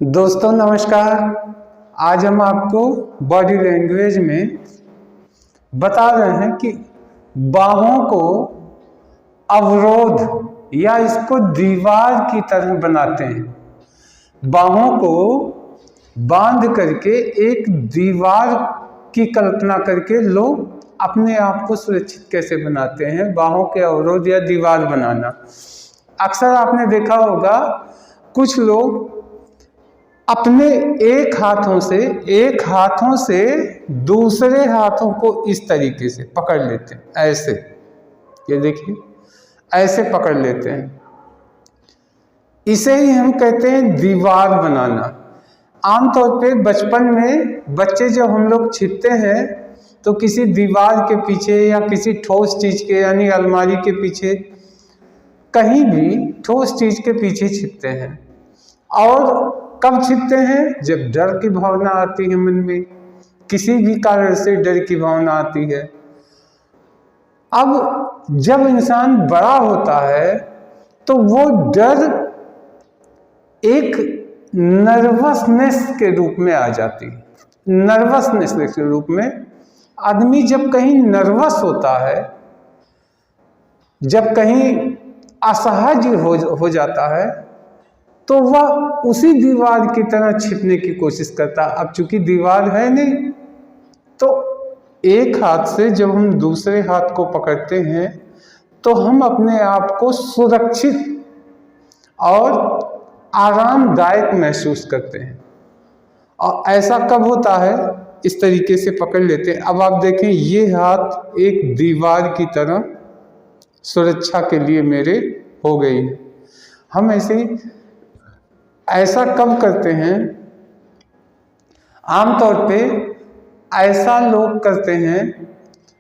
दोस्तों नमस्कार। आज हम आपको बॉडी लैंग्वेज में बता रहे हैं कि बाहों को अवरोध या इसको दीवार की तरह बनाते हैं। बाहों को बांध करके एक दीवार की कल्पना करके लोग अपने आप को सुरक्षित कैसे बनाते हैं। बाहों के अवरोध या दीवार बनाना, अक्सर आपने देखा होगा कुछ लोग अपने एक हाथों से दूसरे हाथों को इस तरीके से पकड़ लेते हैं, ऐसे, ये देखिए, ऐसे पकड़ लेते हैं। इसे ही हम कहते हैं दीवार बनाना। आमतौर पे बचपन में बच्चे जब हम लोग छिपते हैं तो किसी दीवार के पीछे या किसी ठोस चीज के यानी अलमारी के पीछे, कहीं भी ठोस चीज के पीछे छिपते हैं। और कब छिपते हैं? जब डर की भावना आती है मन में, किसी भी कारण से डर की भावना आती है। अब जब इंसान बड़ा होता है तो वो डर एक नर्वसनेस के रूप में आ जाती है। नर्वसनेस के रूप में आदमी जब कहीं नर्वस होता है, जब कहीं असहज हो जाता है तो वह उसी दीवार की तरह छिपने की कोशिश करता। अब चूंकि दीवार है नहीं, तो एक हाथ से जब हम दूसरे हाथ को पकड़ते हैं तो हम अपने आप को सुरक्षित और आरामदायक महसूस करते हैं। और ऐसा कब होता है? इस तरीके से पकड़ लेते हैं। अब आप देखें, ये हाथ एक दीवार की तरह सुरक्षा के लिए मेरे हो गई है। हम ऐसा कब करते हैं? आमतौर पे ऐसा लोग करते हैं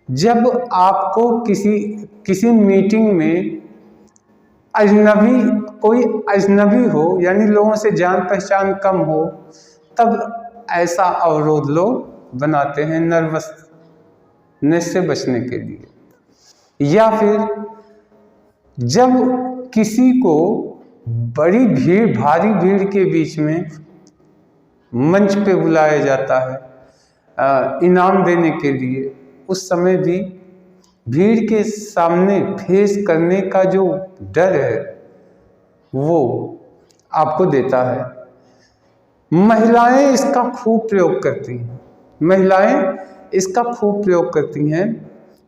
जब आपको किसी मीटिंग में कोई अजनबी हो, यानी लोगों से जान पहचान कम हो, तब ऐसा अवरोध लोग बनाते हैं नर्वसनेस से बचने के लिए। या फिर जब किसी को बड़ी भारी भीड़ के बीच में मंच पे बुलाया जाता है इनाम देने के लिए, उस समय भी भीड़ के सामने फेस करने का जो डर है वो आपको देता है। महिलाएं इसका खूब प्रयोग करती हैं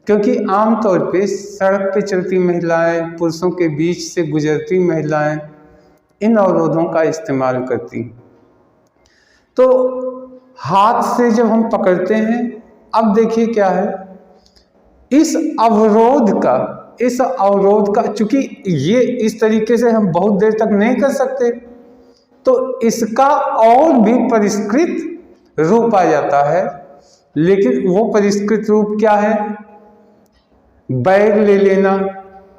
क्योंकि आमतौर पे सड़क पे चलती महिलाएं, पुरुषों के बीच से गुजरती महिलाएं इन अवरोधों का इस्तेमाल करती हैं। तो हाथ से जब हम पकड़ते हैं, अब देखिए क्या है, इस अवरोध का चूंकि ये इस तरीके से हम बहुत देर तक नहीं कर सकते, तो इसका और भी परिष्कृत रूप आ जाता है। लेकिन वो परिष्कृत रूप क्या है? बैग ले लेना,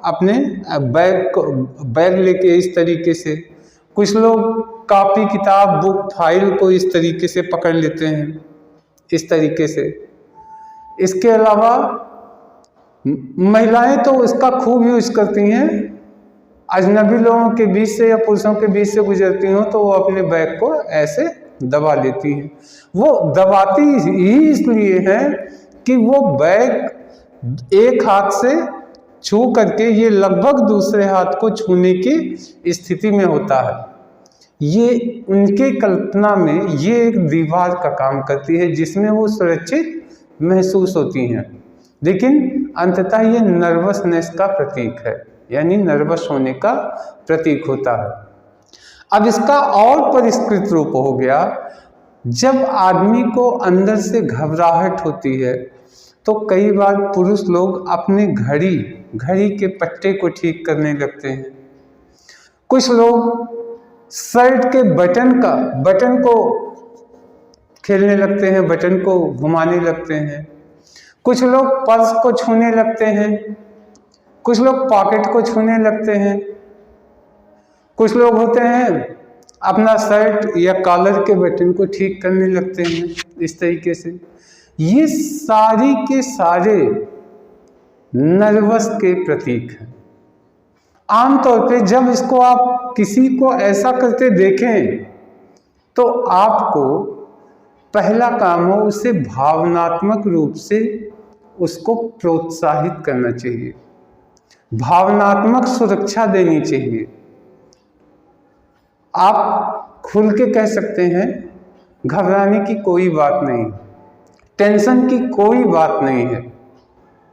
अपने बैग लेके इस तरीके से, कुछ लोग कॉपी किताब बुक फाइल को इस तरीके से पकड़ लेते हैं, इस तरीके से। इसके अलावा महिलाएं तो इसका खूब यूज करती हैं। अजनबी लोगों के बीच से या पुरुषों के बीच से गुजरती हो तो वो अपने बैग को ऐसे दबा लेती हैं। वो दबाती ही इसलिए है कि वो बैग एक हाथ से छू करके ये लगभग दूसरे हाथ को छूने की स्थिति में होता है। ये उनके कल्पना में ये एक दीवार का काम करती है जिसमें वो सुरक्षित महसूस होती हैं। लेकिन अंततः ये नर्वसनेस का प्रतीक है, यानी नर्वस होने का प्रतीक होता है। अब इसका और परिष्कृत रूप हो गया, जब आदमी को अंदर से घबराहट होती है तो कई बार पुरुष लोग अपने घड़ी के पट्टे को ठीक करने लगते हैं। कुछ लोग शर्ट के बटन को खेलने लगते हैं, बटन को घुमाने लगते हैं। कुछ लोग पर्स को छूने लगते हैं, कुछ लोग पॉकेट को छूने लगते हैं। कुछ लोग होते हैं अपना शर्ट या कॉलर के बटन को ठीक करने लगते हैं इस तरीके से। ये सारी के सारे नर्वस के प्रतीक हैं। आमतौर पे जब इसको आप किसी को ऐसा करते देखें तो आपको पहला काम हो उसे भावनात्मक रूप से उसको प्रोत्साहित करना चाहिए, भावनात्मक सुरक्षा देनी चाहिए। आप खुल के कह सकते हैं घबराने की कोई बात नहीं, टेंशन की कोई बात नहीं है,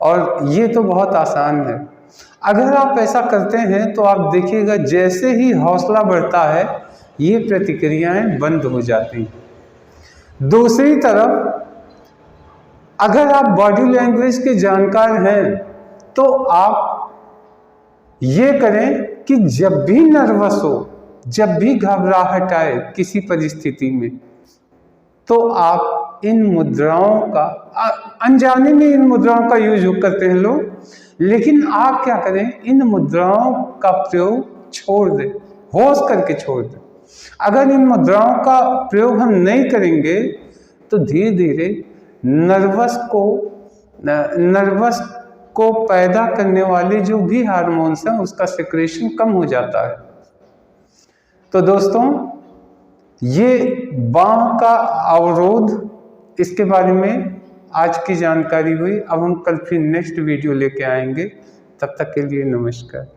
और ये तो बहुत आसान है। अगर आप ऐसा करते हैं तो आप देखिएगा जैसे ही हौसला बढ़ता है ये प्रतिक्रियाएं बंद हो जाती हैं। दूसरी तरफ अगर आप बॉडी लैंग्वेज के जानकार हैं तो आप ये करें कि जब भी नर्वस हो, जब भी घबराहट आए किसी परिस्थिति में, तो आप इन मुद्राओं का, अनजाने में इन मुद्राओं का यूज करते हैं लोग, लेकिन आप क्या करें, इन मुद्राओं का प्रयोग छोड़ दें, होश करके छोड़ दें। अगर इन मुद्राओं का प्रयोग हम नहीं करेंगे तो धीरे धीरे नर्वस को पैदा करने वाले जो भी हार्मोन्स हैं उसका सिक्रेशन कम हो जाता है। तो दोस्तों, ये बांह का अवरोध, इसके बारे में आज की जानकारी हुई। अब हम कल फिर नेक्स्ट वीडियो लेके आएंगे। तब तक के लिए नमस्कार।